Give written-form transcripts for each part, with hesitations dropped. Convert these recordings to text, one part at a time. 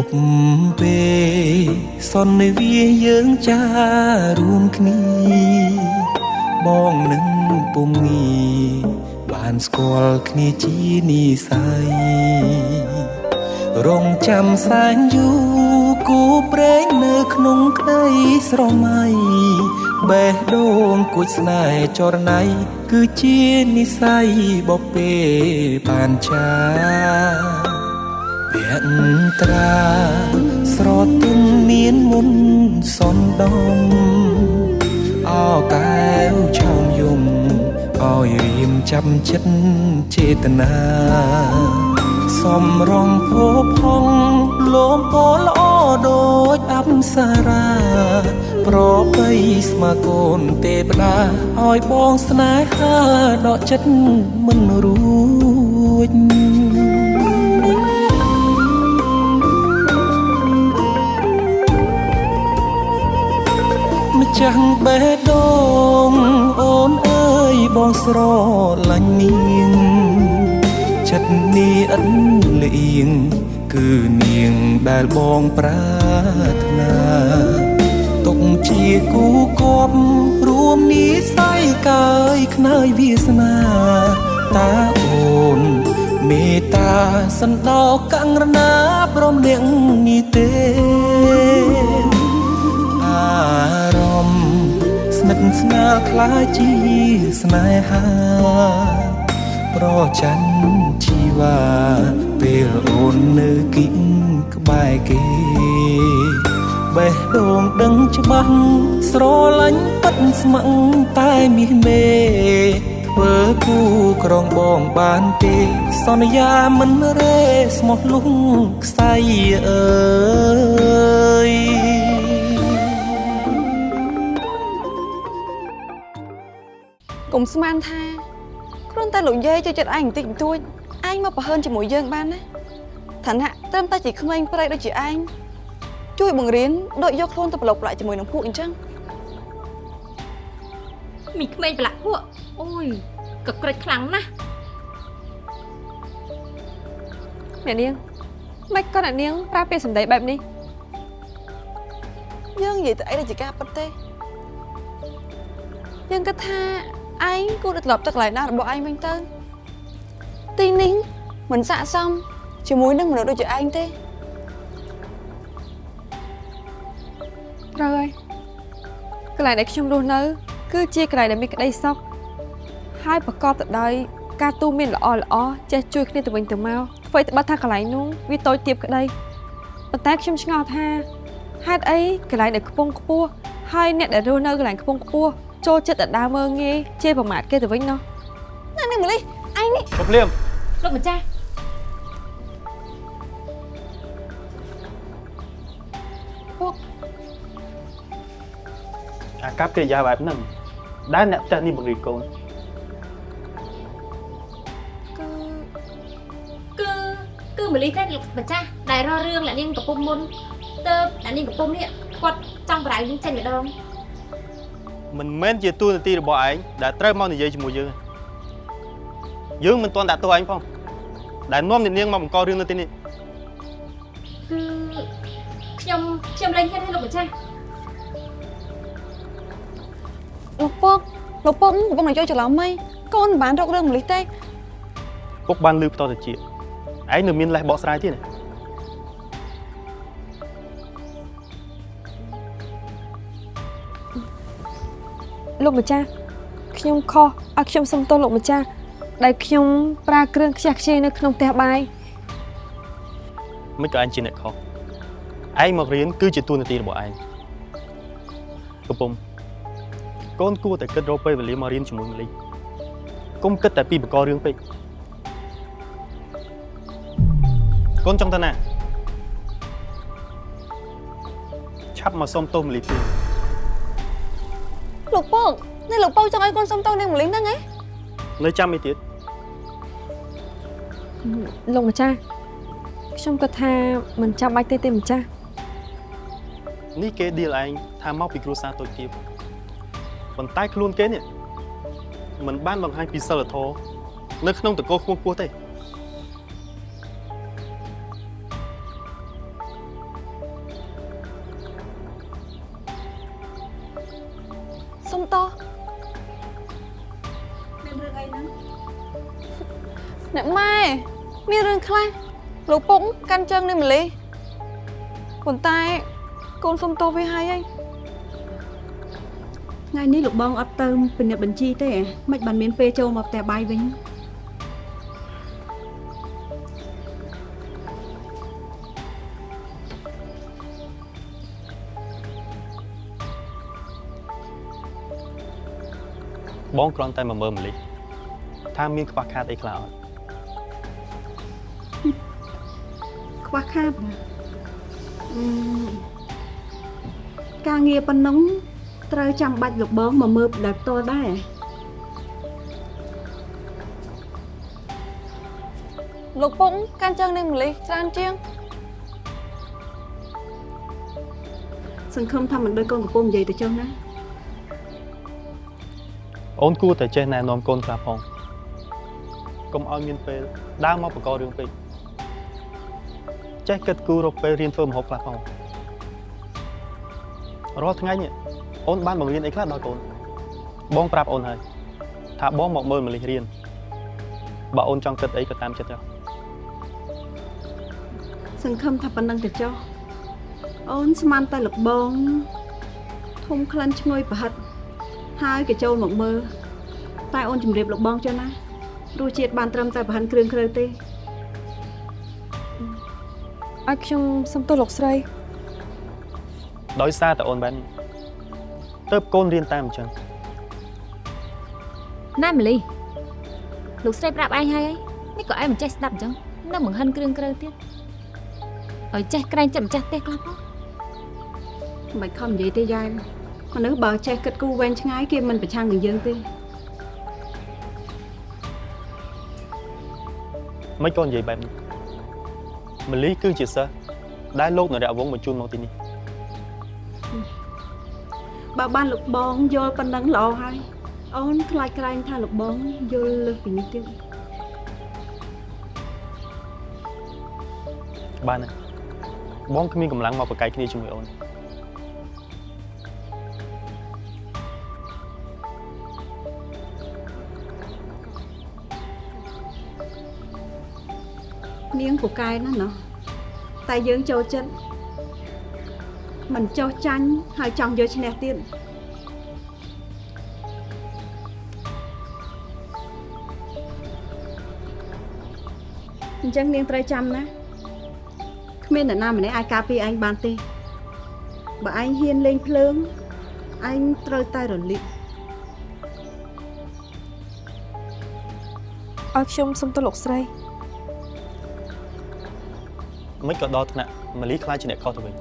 ប់ពេលសន្វាយើងចារួមគ្នាបងនឹងពុំងីបានស្គាល់គ្នាជានិស័យរងចាំសែនយូរគូព្រេងនៅក្នុងក្តីស្រមៃបេះដូងគួចស្នេហ៍ចរណៃគឺជានិស័យបពេបានចាភក្ត្រាស្រទន់មានមុនសនដំអោកែវឆោមយំឲ្យរៀមចាំចិត្តចេតនាសំរងភោផុងលោមពោល្អដូចអប្សរាប្របីស្មាកូនទេវតាឲ្យបងស្នេហាដកចិត្តមិនរួចម្ចាស់បេះដូងអូនអើយបងស្រឡាញ់នាងចិត្តនេះឥតលៀងគឺនាងដែលបងប្រាថ្នាទុកជាគូគប់រួមនិស័យកាយខ្នើយវាសនាតាអូនមេត្តាសណ្ដោកង្រណាព្រមនាងនេះទេអារម្មណ៍ស្និទ្ធស្នាលខ្លាចជាស្នេហាប្រច័ណ្ឌជីវ៉ាពេលអូននៅគិតក្បែរគេបេះដូងដឹងច្បាស់ស្រឡាញ់ពិតស្មឹងតែមាសមេធ្វើគូក្រងបងបានទេសន្យាមិនរេស្មោះលុងខ្សែអើយកុំស្មានថាគ្រាន់តែលោកយាយជួយចិត្តឯងបន្តិចបន្តួចឯងមកប្រហើនជាមួយយើងបានណាឋានៈត្រឹមតែជាក្មេងប្រៃដូចជាឯងជួយបង្រៀនដូចយកខ្លួនទៅប្រឡូកប្រឡាក់ជាមួយនឹងពួកអញ្ចឹងមីក្មេងប្រឡាក់ពួកអូយក៏ក្រិចខ្លាំងណាស់អ្នកនាងមិនក៏អ្នកនាងប្រើពាក្យសម្ដីបែបនេះយើងនិយាយទៅអីដែលជាការពិតទេយើងគិតថាឯងគួរតែត្រឡប់ទៅកន្លែងណារបស់ឯងវិញទៅទីនេះមិនស័ក្តិសមជាមួយនឹងមនុស្សដូចជាឯងទេត្រូវហើយកន្លែងដែលខ្ញុំរស់នៅគឺជាកន្លែងដែលមានក្តីសុខហើយប្រកបទៅដោយការទូមានល្អចេះជួយគ្នាទៅវិញទៅមកអ្វីត្បិតថាកន្លែងនោះវាតូចទាបក្តីប៉ុន្តែខ្ញុំឆ្ងល់ថាហេតុអីកន្លែងដែលខ្ពង់ខ្ពស់ហើយអ្នកដែលរស់នៅកន្លែងខ្ពង់ខ្ពស់ចូលចិត្តតែដើរមើលងាយជេរប្រមាថគេទៅវិញណោះណានេះម្ល៉េះឯងនេះពុកលៀមលោកម្ចាស់ពុកអាកັບកិរិយាបែបហ្នឹងដែលអ្នកផ្ទះនេះបង្រៀនកូនគឺម្ល៉េះទេលោកម្ចាស់ដែលរករឿងអ្នកនាងកំពុំមុនទៅអ្នកនាងកំពុំនេះគាត់ចង់បរៅនឹងចេញម្ដងមិនមែនជាតួនាទីរបស់ឯងដែលត្រូវមកនិយាយជាមួយយើងមិនទាន់ដាក់ទោសឯងផងដែលនាំអ្នកនាងមកបង្ករឿងនៅទីនេះគឺខ្ញុំលែងគិតឲ្យលោកម្ចាស់លោកពុកកំពុងនិយាយច្រឡំហីកូនមិនបានរករឿងម្ល៉េះទេពុកបានលឺផ្ទាល់ទៅជាឯងនៅមានលេះបកស្រាយទៀតលោកម្ចាស់ខ្ញុំខុសឲ្យខ្ញុំសុំទោសលោកម្ចាស់ដែលខ្ញុំប្រើគ្រឿងខ្ជះខ្ជាយនៅក្នុងផ្ទះបាយមិនក៏ឯងជាអ្នកខុសឯងមករៀនគឺជាតួនាទីរបស់ឯងកំពុំកូនគួរតែគិតរកពេលវេលាមករៀនជាមួយម្លីកុំគិតតែពីបង្ករឿងពេកកូនចង់ទៅណាឆាប់មកសុំទោសម្លីទៀតលោកពុកនេះលោកពុកចង់ឲ្យកូនសុំទោសនឹងម្លីហ្នឹងហ៎នៅចាំអីទៀតលោកម្ចាស់ខ្ញុំគិតថាមិនចាំបាច់ទេម្ចាស់នេះគេឌីលឯងថាមកពីគ្រួសារតូចទាបប៉ុន្តែខ្លួនគេនេះមិនបានបង្ហាញពីសិលធម៌នៅក្នុងតកោខ្ពស់ៗទេ តោះ មានរឿងអីហ្នឹង អ្នកម៉ែមានរឿងខ្លះលោកពុកកាន់ជើងនេះម្លេះប៉ុន្តែកូនសុំទោសវាហើយថ្ងៃនេះលោកបងអត់ទៅពិនិត្យបញ្ជីទេមិនបានមានពេលចូលមកផ្ទះបាយវិញ បងគ្រាន់តែមកមើលម្លេះថាមានខ្វះខាតអីខ្លះអត់ ខ្វះខាតណាការងារប៉ុណ្ណឹងត្រូវចាំបាច់លោកបងមកមើលដោយផ្ទាល់ដែរ លោកពុកកាន់ជើងនេះម្លេះច្រើនជាង សង្ឃឹមថាមិនដូចកូនកំពុំនិយាយទៅចុះណា អូនគួរតែចេះណែនាំកូនខ្លះផងកុំឲ្យមានពេលដើរមកបង្ករឿងពេកចេះគិតគូររកពេលរៀនធ្វើម្ហូបខ្លះផងរាល់ថ្ងៃនេះអូនបានបង្រៀនអីខ្លះដល់កូនបងប្រាប់អូនហើយថាបងមកមើលម្លេះរៀនបើអូនចង់គិតអីក៏តាមចិត្តចុះ សង្ឃឹមថាប៉ុណ្ណឹងទៅចុះអូនស្មានតែលោកបងធំក្លិនឈ្ងុយប្រហិតហើយក៏ចូលមកមើលតែអូនជម្រាបលោកបងចុះណារសជាតិបានត្រឹមតែប្រហិនគ្រឿងគ្រើទេ ឲ្យខ្ញុំសុំទោសលោកស្រី ដោយសារតែអូនបែបនេះទើបកូនរៀនតាមអញ្ចឹង ណែម៉លីលោកស្រីប្រាប់ឯងហើយមិនក៏ឯងមិនចេះស្ដាប់អញ្ចឹងនៅបង្ហិនគ្រឿងគ្រើទៀតឲ្យចេះក្រែងចិត្តម្ចាស់ផ្ទះខ្លះផង មិនខំនិយាយទេយ៉ែមមនុស្សបើចេះគិតគូរវែងឆ្ងាយគេមិនប្រឆាំងនឹងយើងទេ មិនកូននិយាយបែបនេះម្លីគឺជាសិស្សដែលលោកនរៈវង្សបញ្ជូនមកទីនេះ បើបានលោកបងយល់ប៉ុណ្ណឹងល្អហើយអូនខ្លាចក្រែងថាលោកបងយល់លើសពីនេះទៀត បានហើយបងគ្មានកម្លាំងមកប្រកែកគ្នាជាមួយអូន នាងពូកែណាស់ណោះតែយើងចូលចិត្តមិនចោះចាញ់ហើយចង់យកឈ្នះទៀតអញ្ចឹងនាងត្រូវចាំណាគ្មានអ្នកណាម្នាក់អាចការពារឯងបានទេបើឯងហ៊ានលេងភ្លើងឯងត្រូវតែរលីក ឲ្យខ្ញុំសុំទោសលោកស្រី មិនក៏ដល់ថ្នាក់ម្លីខ្លាចជាអ្នកខុសទៅវិញ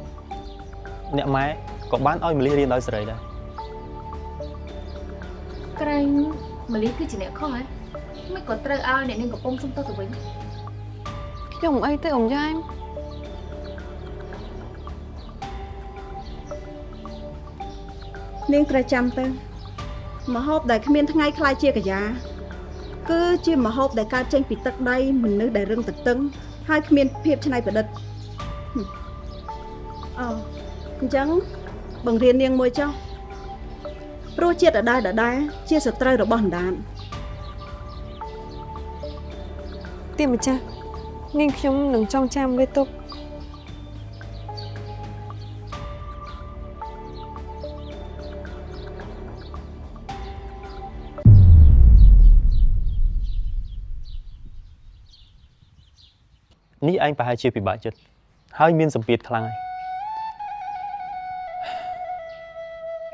អ្នកម៉ែក៏បានឲ្យម្លីរៀនដោយសេរីដែរ ក្រែងម៉លីគឺជាអ្នកខុសហ៎មិនក៏ត្រូវឲ្យអ្នកនាងកំពុងសុំទោសទៅវិញ ខ្ញុំអីទេអ៊ំយ៉ែម នាងត្រូវចាំទៅម្ហូបដែលគ្មានថ្ងៃខ្លាយជាកាយាគឺជាម្ហូបដែលកើតចេញពីទឹកដីមនុស្សដែលរឹងតឹងហើយគ្មានភាពច្នៃប្រឌិតអូអញ្ចឹងបង្រៀននាងមួយចុះព្រោះជាតិដដែលជាសត្រូវរបស់អណ្ដាត ទៀមម្ចាស់នាងខ្ញុំនឹងចងចាំវាទុក នេះឯងប្រហែលជាពិបាកចិត្តហើយមានសម្ពាធខ្លាំង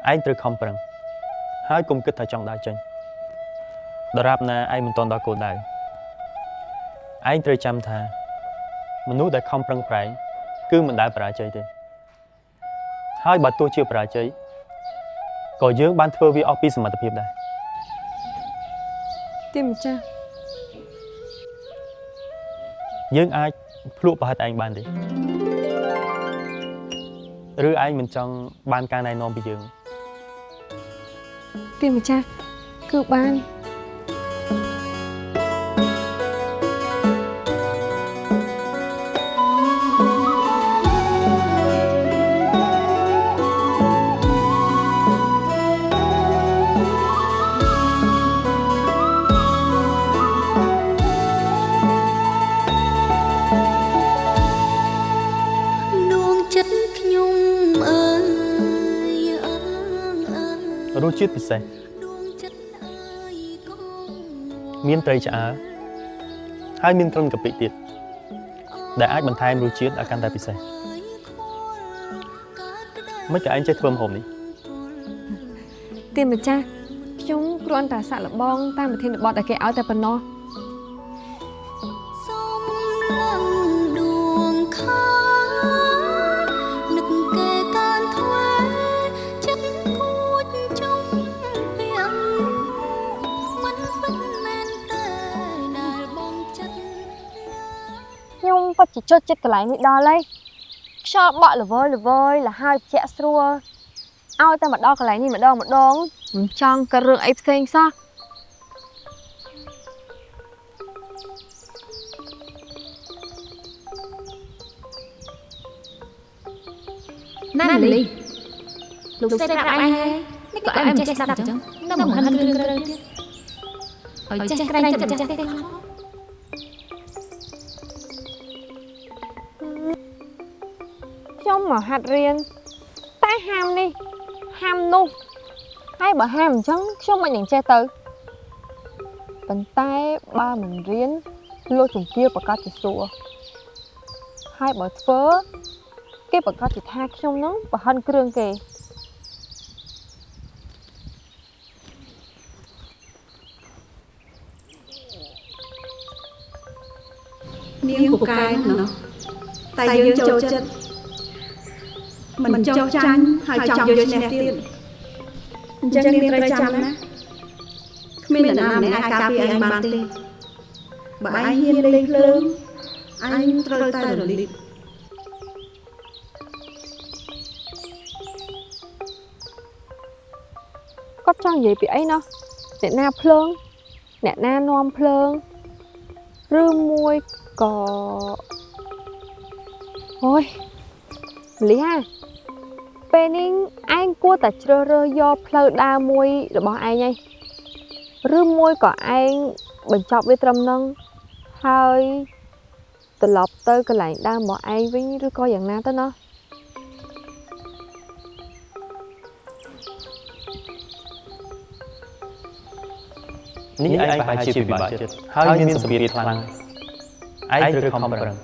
ហើយឯងត្រូវខំប្រឹងហើយកុំគិតថាចង់ដើរចេញដរាបណាឯងមិនទាន់ដល់គោលដៅឯងត្រូវចាំថាមនុស្សដែលខំប្រឹងប្រែងគឺមិនដែលបរាជ័យទេហើយបើទោះជាបរាជ័យក៏យើងបានធ្វើវាអស់ពីសមត្ថភាពដែរ ទៀមម្ចាស់ យើងអាចភ្លក់ប្រហិតឯងបានទេឬឯងមិនចង់បានការណែនាំពីយើង ទៀមម្ចាស់គឺបាន អ សជាតិពិសេសមានត្រីឆ្អើរហើយមានគ្រឿងកាពិទៀតដែលអាចបន្ថែមរសជាតិឲ្យកាន់តែពិសេសមិនក៏ឯងចេះធ្វើម្ហូបនេះ ទៀនម្ចាស់ខ្ញុំគ្រាន់តែសាក់លបងតាមប្រធានបទដែលគេឲ្យតែប៉ុណ្ណោះ ខ្ញុំពិតជាចូលចិត្តកន្លែងនេះដល់ហើយខ្យល់បក់ល្វើយលហើយជាក់ស្រួលឲ្យតែមកដល់កន្លែងនេះម្ដងមិនចង់ក៏រឿងអីផ្សេងសោះ ណាលីលោកស្រីប្រាប់ឯងហើយនេះក៏ឯងមិនចេះស្ដាប់អញ្ចឹងនៅមិនហិនគ្រឿងទៀតឲ្យចេះក្រែងចិត្តម្ចាស់ទេ ខ្ញុំមកហាត់រៀនតែហាមនេះហាមនោះហើយបើហាមអញ្ចឹងខ្ញុំមិននឹងចេះទៅប៉ុន្តែបើមិនរៀនលោកជំទាវប្រកាសជាសួរហើយបើធ្វើគេប្រកាសជាថាខ្ញុំនឹងបរិហិនគ្រឿងគេ នាងពូកែណោះតែយើងចូលចិត្តមិនចោះចាញ់ហើយចង់យកឈ្នះទៀតអញ្ចឹងនាងត្រូវចាំណាគ្មាននរណាម្នាក់អាចការពារឯងបានទេបើឯងហ៊ានលេងភ្លើងឯងត្រូវតែរលីក គាត់ចង់និយាយពីអីណោះអ្នកណាភ្លើងអ្នកណានាំភ្លើងឬមួយក៏អូយលីហាពេលនេះឯងគួរតែជ្រើសរើសយកផ្លូវដើរមួយរបស់ឯងហើយឬមួយក៏ឯងបញ្ចប់វាត្រឹមហ្នឹងហើយត្រឡប់ទៅកន្លែងដើមរបស់ឯងវិញឬក៏យ៉ាងណាទៅណោះ នេះឯងប្រហែលជាពិបាកចិត្តហើយមានសម្ពាធខ្លាំងឯងត្រូវខំប្រឹង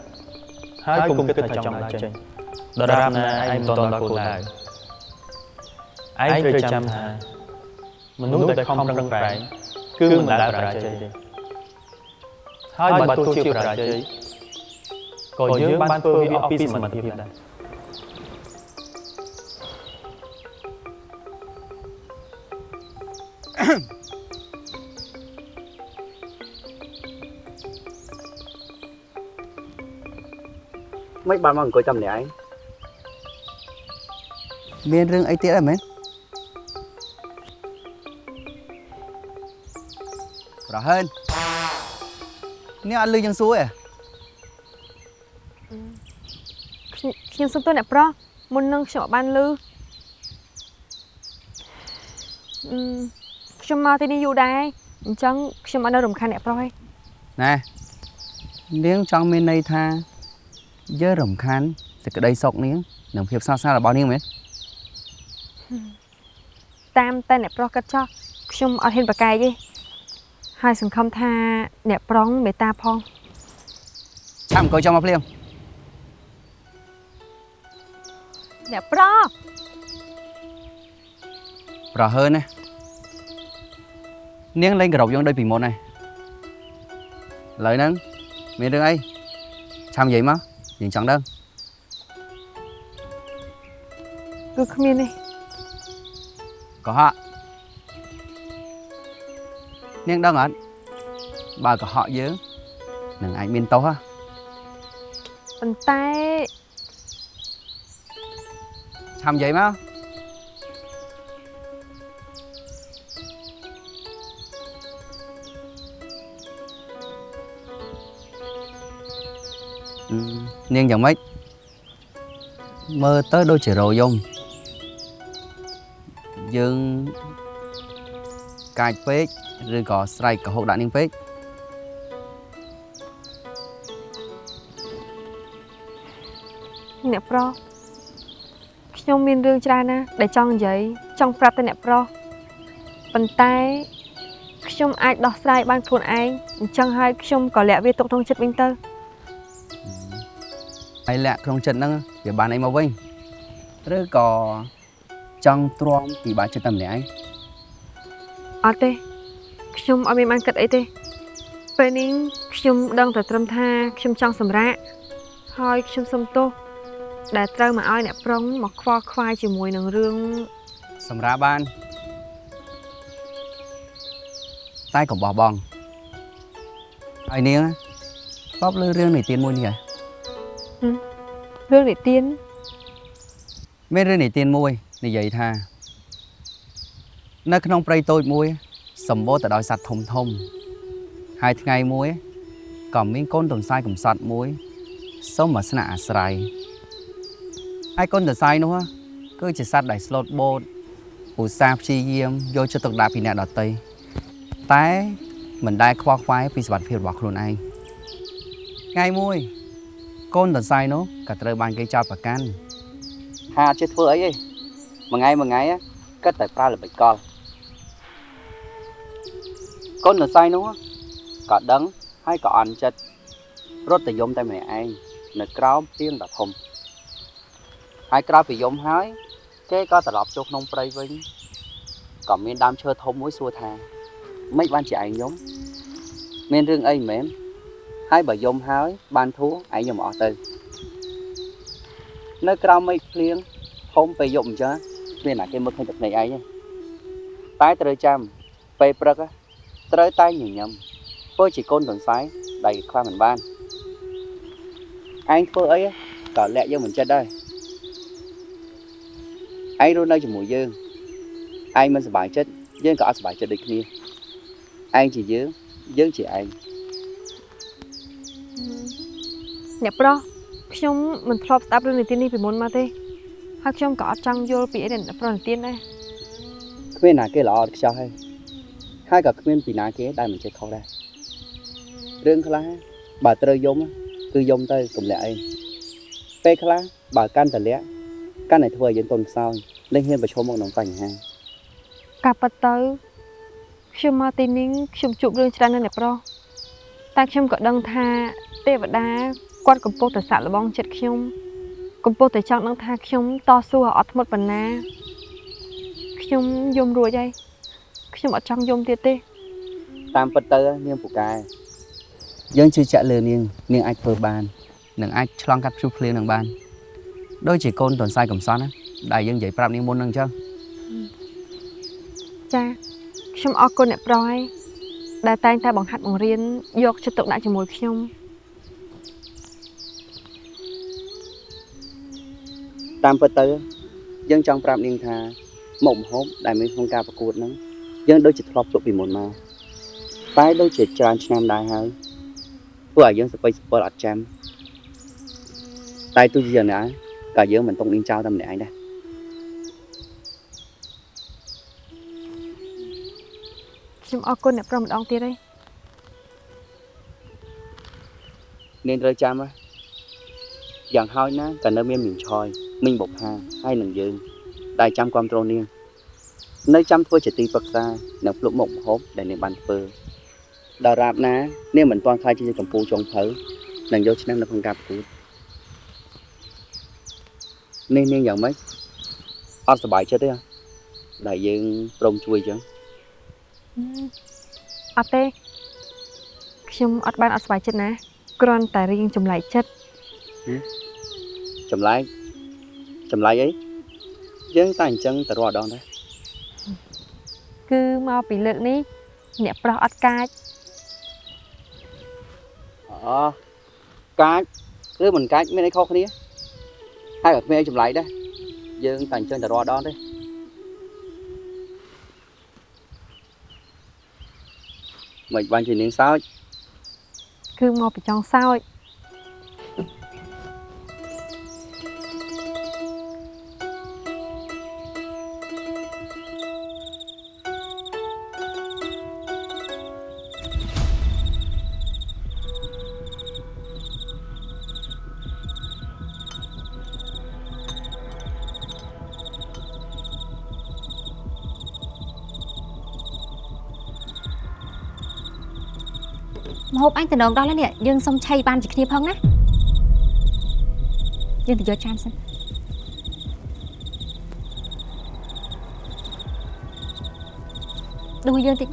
ហើយគុំគិតថាចង់ដើរចេញដរាបណាឯងមិនទាន់ដល់គោលដៅឯងត្រូវចាំថាមនុស្សដែលខំប្រឹងប្រែងគឺមិនដែលបរាជ័យទេហើយបើទោះជាបរាជ័យក៏យើងបានធ្វើវាអស់ពីសមត្ថភាពដែរ mấy bạn mà coi chăm này anh មានរឿងអីទៀតអីមែនប្រហែលនេះអត់លឺយ៉ាងសួរទេ ខ្ញុំសុំទោសអ្នកប្រុសមុននឹងខ្ញុំអត់បានលឺខ្ញុំមកទីនេះយូរដែរអញ្ចឹងខ្ញុំអត់នៅរំខានអ្នកប្រុសទេ ណែនាងចង់មានន័យថាយើងរំខានសេចក្តីសុខនាងនិងភាពស្និទ្ធស្នាលរបស់នាងមែន តាមតែអ្នកប្រុសគិតចោះខ្ញុំអត់ហ៊ានប្រកែកទេហើយសង្ឃឹមថាអ្នកប្រុសមេត្តាផង ឆាប់អង្គុយចុះមកភ្លាម អ្នកប្រុស ប្រហើនណានាងលេងក្រោបយើងដូចពីមុនហើយឥឡូវហ្នឹងមានរឿងអីឆាប់និយាយមកយើងចង់ដឹង គឺគ្មានទេ កុហកនាងដឹងអត់បើកុហកយើងនឹងអាចមានទោសហ៎ ប៉ុន្តែ ឆាប់និយាយមកនាងយ៉ាងម៉េចមើលទៅដូចជារយំយើងកាចពេកឬក៏ស្រែកកុហកដាក់នាងពេក អ្នកប្រុសខ្ញុំមានរឿងច្រើនណាស់ដែលចង់និយាយចង់ប្រាប់ទៅអ្នកប្រុស ប៉ុន្តែខ្ញុំអាចដោះស្រាយបានខ្លួនឯងអញ្ចឹងហើយខ្ញុំក៏លាក់វាទុកក្នុងចិត្តវិញទៅ ហើយលាក់ក្នុងចិត្តហ្នឹងវាបានអីមកវិញឬក៏ចង់ទ្រាំពីបាក់ចិត្តតែម្នាក់ឯង អត់ទេខ្ញុំអត់មានបានគិតអីទេពេលនេះខ្ញុំដឹងតែត្រឹមថាខ្ញុំចង់សម្រាកហើយខ្ញុំសុំទោសដែលត្រូវមកឲ្យអ្នកប្រុងមកខ្វល់ខ្វាយជាមួយនឹងរឿង សម្រាប់បានតែកុំបោះបង់ហើយនាងធ្លាប់លើរឿងនិទានមួយនេះហ៎ រឿងនិទាន មានរឿងនិទានមួយនិយាយថានៅក្នុងព្រៃតូចមួយសម្បូរទៅដោយសត្វធំធំហើយថ្ងៃមួយក៏មានកូនទន្សាយកំសត់មួយសុំមកស្នាក់អាស្រ័យហើយកូនទន្សាយនោះគឺជាសត្វដែលស្លូតបូតឧស្សាហ៍ព្យាយាមយកចិត្តទុកដាក់ពីអ្នកដទៃតែមិនដែលខ្វល់ខ្វាយពីសុវត្ថិភាពរបស់ខ្លួនឯងថ្ងៃមួយកូនទន្សាយនោះក៏ត្រូវបានគេចោទប្រកាន់ថាអត់ចេះធ្វើអីទេមួយថ្ងៃគិតតែប្រើល្បិចកលកូនទន្សាយនោះក៏ដឹងហើយក៏អន់ចិត្តរត់ទៅយំតែម្នាក់ឯងនៅក្រោមផ្ទៀងដ៏ធំហើយក្រោយពីយំហើយគេក៏ត្រឡប់ចូលក្នុងព្រៃវិញក៏មានដើមឈើធំមួយសួរថាមិនបានជាឯងយំមានរឿងអីមែនហើយបើយំហើយបានធូរឯងយំអស់ទៅនៅក្រោមមេឃភ្លៀងធំពេលយប់អញ្ចឹងគ្មានអ្នកគេមើលឃើញតែភ្នែកឯងទេតែត្រូវចាំពេលព្រឹកត្រូវតែញញឹមធ្វើជាកូនទន្សាយដែលខ្វះមិនបានឯងធ្វើអីក៏លាក់យើងមិនចិត្តដែរឯងរស់នៅជាមួយយើងឯងមិនសប្បាយចិត្តយើងក៏អត់សប្បាយចិត្តដូចគ្នាឯងជាយើងយើងជាឯង អ្នកប្រុសខ្ញុំមិនធ្លាប់ស្ដាប់រឿងនិទាននេះពីមុនមកទេហើយខ្ញុំក៏អត់ចង់យល់ពីអីដែលអ្នកប្រុសនិទានដែរ គ្មានណាគេល្អឥតខ្ចោះហើយក៏គ្មានពីណាគេដែលមិនចេះខុសដែររឿងខ្លះបើត្រូវយំគឺយំទៅកុំលាក់អីពេលខ្លះបើកាន់តែលាក់កាន់តែធ្វើឲ្យយើងទន់ខ្សោយលែងហ៊ានប្រឈមមុខនឹងបញ្ហា ការប៉ັດទៅខ្ញុំមកទីនេះខ្ញុំជួបរឿងច្រើនណាស់អ្នកប្រុសតែខ្ញុំក៏ដឹងថាទេវតាគាត់កំពុងតែសាក់លបងចិត្តខ្ញុំកំពុងតែចង់ដឹងថាខ្ញុំតស៊ូឲ្យអត់ធ្មត់ប៉ុណ្ណាខ្ញុំយំរួចហើយខ្ញុំអត់ចង់យំទៀតទេ តាមពិតទៅនាងពូកែយើងជឿជាក់លើនាងអាចធ្វើបាន នឹងអាចឆ្លងកាត់ព្យុះភ្លៀងនឹងបានដូចជាកូនទន្សាយកំសត់ណាដែលយើងនិយាយប្រាប់នាងមុនហ្នឹងអញ្ចឹង ចាខ្ញុំអរគុណអ្នកប្រុសហើយដែលតែងតែបង្ហាត់បង្រៀនយកចិត្តទុកដាក់ជាមួយខ្ញុំ តាមពិតទៅយើងចង់ប្រាប់នាងថាមុខម្ហូបដែលមានក្នុងការប្រកួតហ្នឹងយើងដូចជាធ្លាប់ជួបពីមុនមកតែដូចជាច្រើនឆ្នាំដែរហើយធ្វើឲ្យយើងសប្បាយសប្បុរអត់ចាំតែទោះជាយ៉ាងណាក៏យើងមិនទុកនាងចោលតែម្នាក់ឯងដែរ ខ្ញុំអរគុណអ្នកប្រុសម្ដងទៀតហើយ នាងត្រូវចាំយ៉ាងហោចណាស់ក៏នៅមានមីងឆយមីងបុកហាហើយនឹងយើងដែលចាំគ្រប់គ្រងនាងនៅចាំធ្វើជាទីប្រឹក្សានៅភ្លុកមុខម្ហូបដែលនាងបានធ្វើដល់រាបណានាងមិនទាន់ខ្លាចជាកម្ពុជាចុងភៅនឹងយកឆ្នាំនៅក្នុងការប្រកួតនាងយ៉ាងម៉េចអត់សប្បាយចិត្តទេដែលយើងព្រមជួយអញ្ចឹង អត់ទេខ្ញុំអត់បានអត់ស្បាយចិត្តណាគ្រាន់តែរៀងចម្លែកចិត្ត ចម្លែកអីយើងតែអញ្ចឹងទៅរាល់ដងដែរ គឺមកពីលើកនេះអ្នកប្រុសអត់កាច អូកាចឬមិនកាចមានអីខុសគ្នាហើយក៏គ្មានអីចម្លែកដែរយើងតែអញ្ចឹងទៅរាល់ដងទេមិនបានជានាងសើច គឺមកពីចង់សើច mà hộp anh từ đầu đó là nè dương xong chay ban chỉ kia phong á dương thì vô chan xin đôi dương tính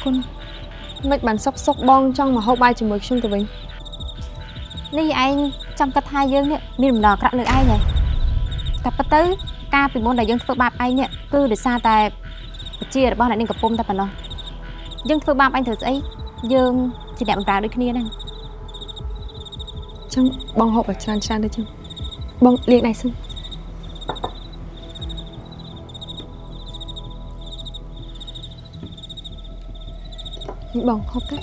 con mệt bản sốc sốc bong trong mà hộp bài chỉ mới chung từ mìnhนี่ไอ้จำกระทายយើងនេះមានដំណើរក្រាក់លើឯងហើយតែប៉ុន្តែការពីមុនដែលយើងធ្វើបាបឯងនេះគឺដោយសារតែបជារបស់អ្នកនាងកំពុំតែប៉ុណ្ណោះយើងធ្វើបាបឯងធ្វើស្អីយើងជាអ្នកបម្រើដូចគ្នាហ្នឹង chẳng bong hộp ở tràn tràn đây chứ bong liền này xưng những bong hộp cách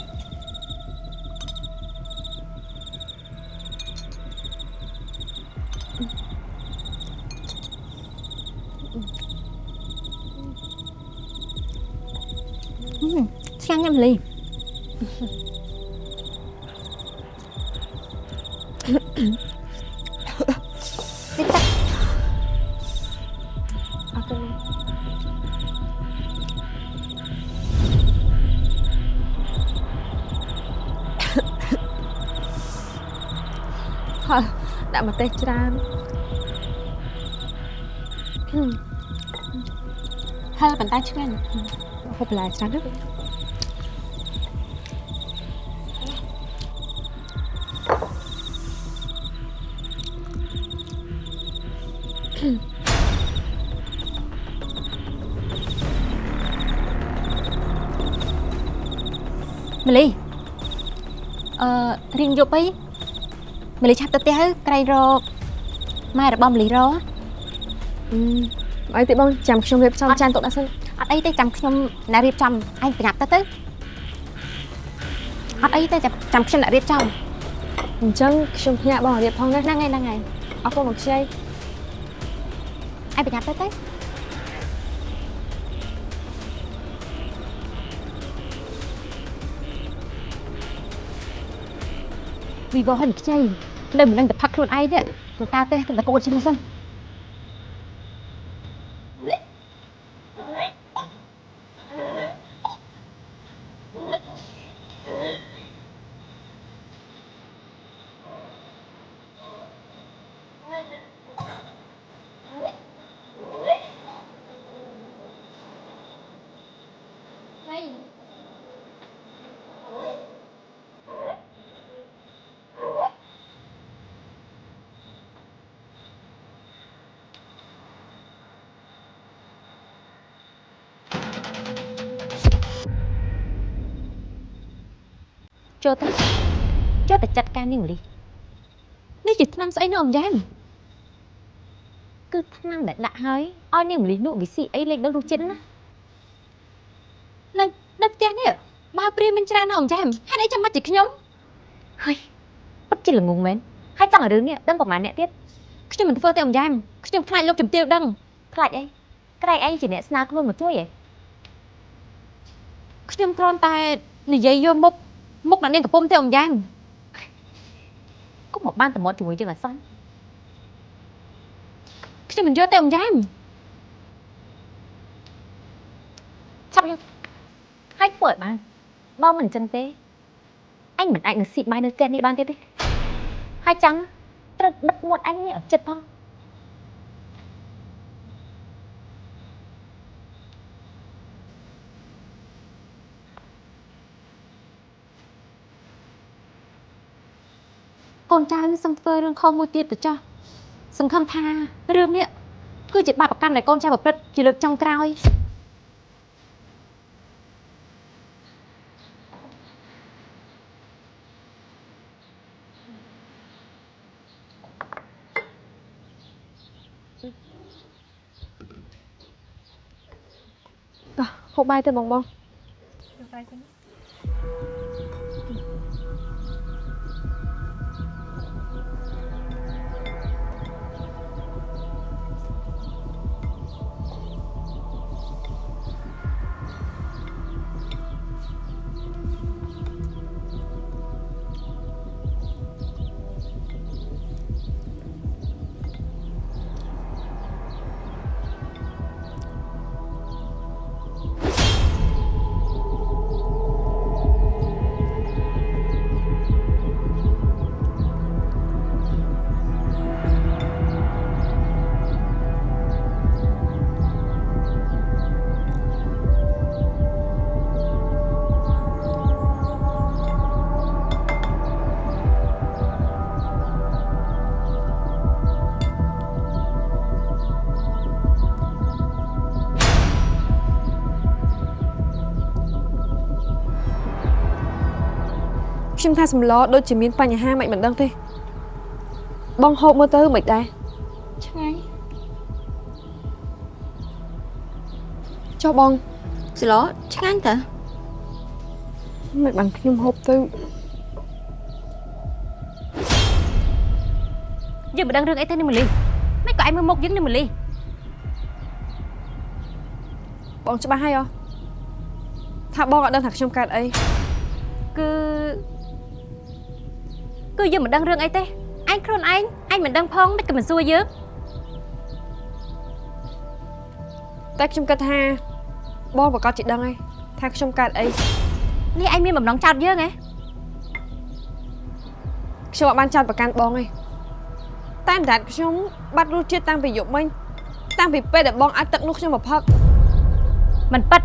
Chăng nhầm lì aku đã mà tê tràn hơi bàn tay chứ anh hộp lại tràn hết Meli riêng dục ấy Meli chặt tao té cây rô mai là bom lì rô á ấy tụi bong chạm trong việc trong tràn tụi đã xưng ở đây tay chăm trong là riệp trong anh phải nhập tao tới ở đây tay chăm trong là riệp trong chẳng trong nhà bong điệp phong đấy năng ngày aku một chơi anh phải nhập tao tới vì vô hình chay đây mình đang tập phát luôn ai đấy người ta tê là cô trên sân cho ta chặt can đi điนี่จิตนั่งใส่นมยันcứนั่งđể đã hơi oi niềm lý nụ vì sĩ ấy lên đâu được chết á lên đập tiền nè ba pria mình ra nồngยันhai đấy chăm mắt chỉ nhóm hơi bất chỉ là ngùng mến hai chẳng ở đứng nè đâm bọc màn nè tiết cứ cho mình phơi tiềnยันcứ cho phải lúc chấm tiêu đăng lại đây cái này anh chỉ nè snack luôn một chút vậy cứ cho con tay này dây vô mốc nạn nhânกับปุ้มเที่ยวยันก็หมดบ้านแต่หมดถึงจะlà xong khi mình vô tới ông giám xong chưa hai tuổi mà bao mình chân tế anh mình anh xịt mai nơi trên đi ban tiếp đi hai trắng bắt một anh ở chật phong con trai xong phơi rương không mua tiệp được cho sừng khâm tha rương nè cứ chỉ ba bọc căn này con trai bọc đất chỉ được trong cao ấy hộp bài từ bong bong ខ្ញុំថាសម្លដូចជាមានបញ្ហាមិនដឹងទេបងហូបមើលទៅមិនដែរ ឆ្ងាញ់ ចុះបង ស្លោឆ្ងាញ់តើ មិនបានខ្ញុំហូបទៅ យើងមិនដឹងរឿងអីទេនេះម៉ូលីមិនក៏ឯងមើលមុខយើងនេះម៉ូលី បងច្បាស់ហើយអថាបងអត់ដឹងថាខ្ញុំកើតអី គឺយើងមិនដឹងរឿងអីទេឯងខ្លួនឯងមិនដឹងផងមិនក៏មិនសួរយើង តែខ្ញុំគិតថាបងប្រកាសជាដឹងហើយថាខ្ញុំកើតអី នេះឯងមានបំណងចោទយើងហ៎ ខ្ញុំអត់បានចោទប្រកាន់បងទេតែម្ដងខ្ញុំបាត់រសជាតិតាំងពីយប់មិញតាំងពីពេលដែលបងឲ្យទឹកនោះខ្ញុំមកផឹក មិនប៉ិត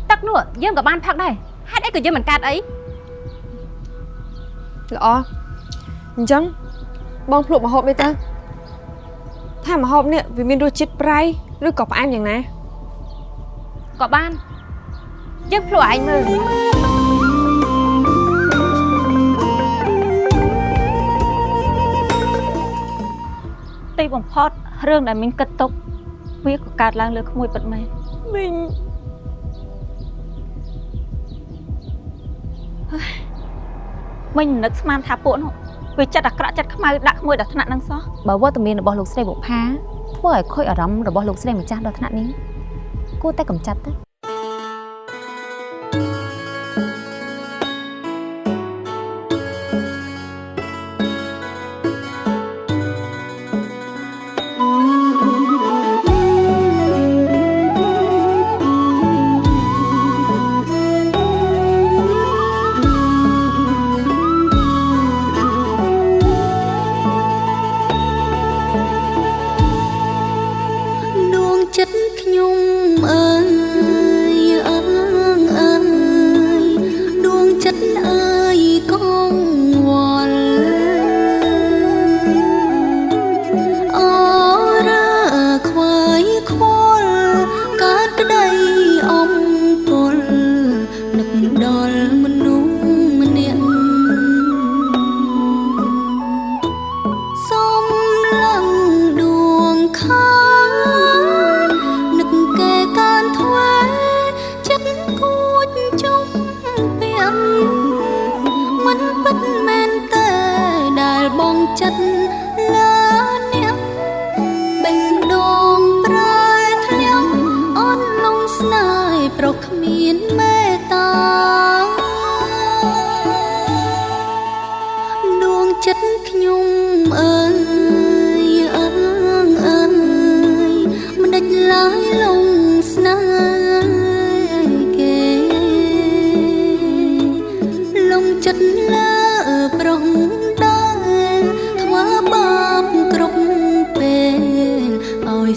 ទឹកនោះយើងក៏បានផឹកដែរហេតុអីក៏យើងមិនកើតអី ល្អអញ្ចឹងបងភ្លក់ម្ហូបនេះទៅថាម្ហូបនេះវាមានរសជាតិប្រៃឬក៏ផ្អែមយ៉ាងណា ក៏បានយើងភ្លក់ឯងមើល ទីបំផុតរឿងដែលមីងគិតទុកវាក៏កើតឡើងលើក្មួយពិតមែន មីង មិញមិននឹកស្មានថាពួកនោះវាចិត្តអាក្រក់ចិត្តខ្មៅដាក់ក្មួយដល់ថ្នាក់នឹងសោះ បើវត្តមានរបស់លោកស្រីបុប្ផាធ្វើឲ្យខូចអារម្មណ៍របស់លោកស្រីម្ចាស់ដល់ថ្នាក់នេះគួរតែកម្ចាត់ទៅ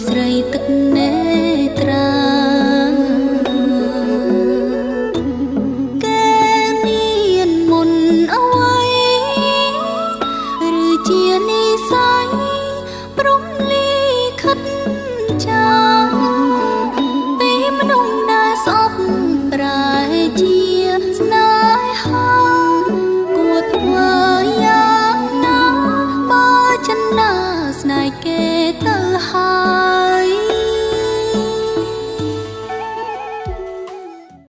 ស្រីទឹក